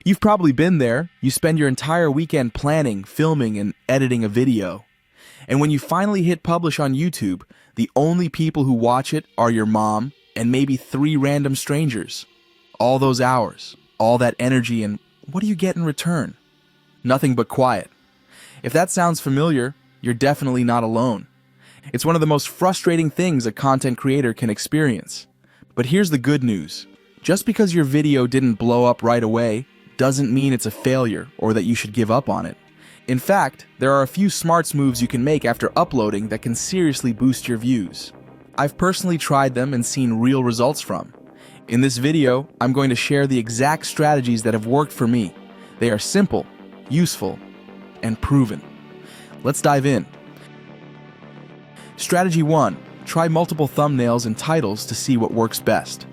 You've probably been there. You spend your entire weekend planning, filming, and editing a video. And when you finally hit publish on YouTube, the only people who watch it are your mom and maybe 3 random strangers. All those hours, all that energy, and what do you get in return? Nothing but quiet. If that sounds familiar, you're definitely not alone. It's one of the most frustrating things a content creator can experience. But here's the good news. Just because your video didn't blow up right away doesn't mean it's a failure or that you should give up on it. In fact, there are a few smarts moves you can make after uploading that can seriously boost your views. I've personally tried them and seen real results from. In this video, I'm going to share the exact strategies that have worked for me. They are simple, useful, and proven. Let's dive in. Strategy 1. Try multiple thumbnails and titles to see what works best.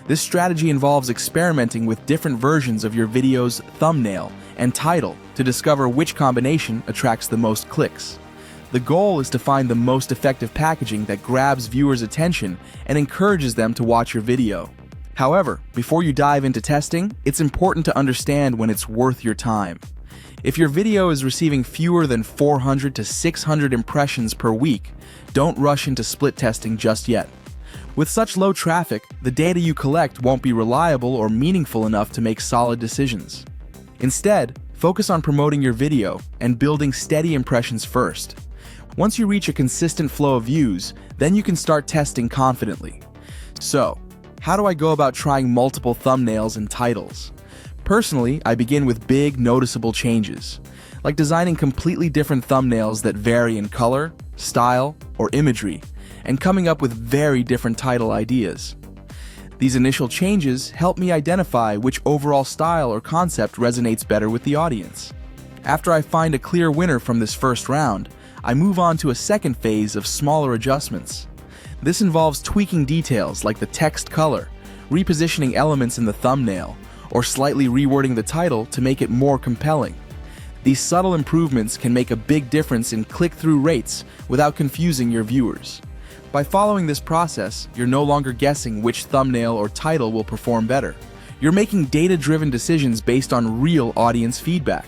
This strategy involves experimenting with different versions of your video's thumbnail and title to discover which combination attracts the most clicks. The goal is to find the most effective packaging that grabs viewers' attention and encourages them to watch your video. However, before you dive into testing, it's important to understand when it's worth your time. If your video is receiving fewer than 400 to 600 impressions per week, don't rush into split testing just yet. With such low traffic, the data you collect won't be reliable or meaningful enough to make solid decisions. Instead, focus on promoting your video and building steady impressions first. Once you reach a consistent flow of views, then you can start testing confidently. So, how do I go about trying multiple thumbnails and titles? Personally, I begin with big, noticeable changes, like designing completely different thumbnails that vary in color, style, or imagery, and coming up with very different title ideas. These initial changes help me identify which overall style or concept resonates better with the audience. After I find a clear winner from this first round, I move on to a second phase of smaller adjustments. This involves tweaking details like the text color, repositioning elements in the thumbnail, or slightly rewording the title to make it more compelling. These subtle improvements can make a big difference in click-through rates without confusing your viewers. By following this process, you're no longer guessing which thumbnail or title will perform better. You're making data-driven decisions based on real audience feedback.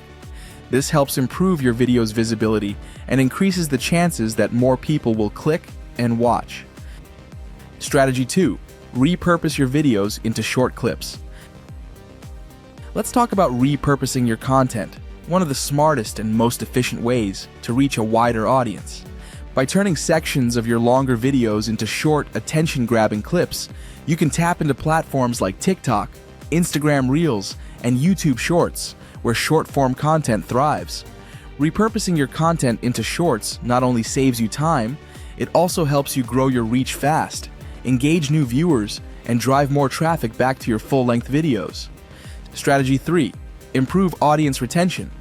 This helps improve your video's visibility and increases the chances that more people will click and watch. Strategy 2. Repurpose your videos into short clips. Let's talk about repurposing your content, one of the smartest and most efficient ways to reach a wider audience. By turning sections of your longer videos into short, attention-grabbing clips, you can tap into platforms like TikTok, Instagram Reels, and YouTube Shorts, where short-form content thrives. Repurposing your content into shorts not only saves you time, it also helps you grow your reach fast, engage new viewers, and drive more traffic back to your full-length videos. Strategy 3. Improve audience retention.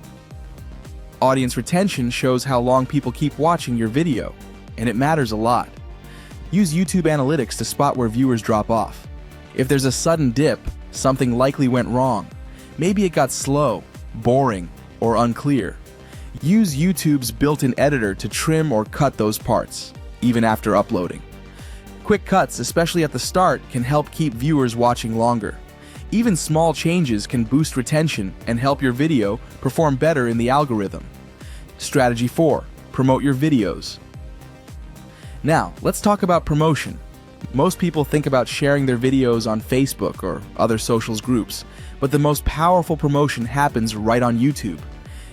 Audience retention shows how long people keep watching your video, and it matters a lot. Use YouTube Analytics to spot where viewers drop off. If there's a sudden dip, something likely went wrong. Maybe it got slow, boring, or unclear. Use YouTube's built-in editor to trim or cut those parts, even after uploading. Quick cuts, especially at the start, can help keep viewers watching longer. Even small changes can boost retention and help your video perform better in the algorithm. Strategy 4. Promote your videos. Now, let's talk about promotion. Most people think about sharing their videos on Facebook or other socials groups, but the most powerful promotion happens right on YouTube.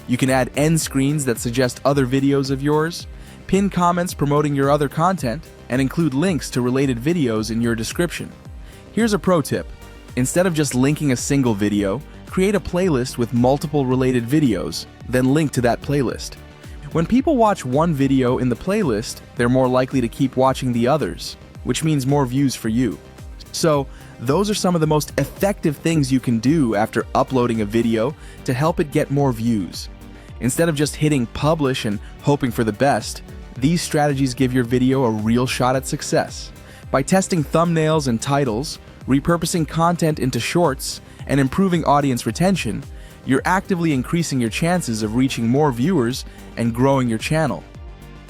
You can add end screens that suggest other videos of yours, pin comments promoting your other content, and include links to related videos in your description. Here's a pro tip. Instead of just linking a single video, create a playlist with multiple related videos, then link to that playlist. When people watch one video in the playlist, they're more likely to keep watching the others, which means more views for you. So, those are some of the most effective things you can do after uploading a video to help it get more views. Instead of just hitting publish and hoping for the best, these strategies give your video a real shot at success. By testing thumbnails and titles, repurposing content into shorts, and improving audience retention, you're actively increasing your chances of reaching more viewers and growing your channel.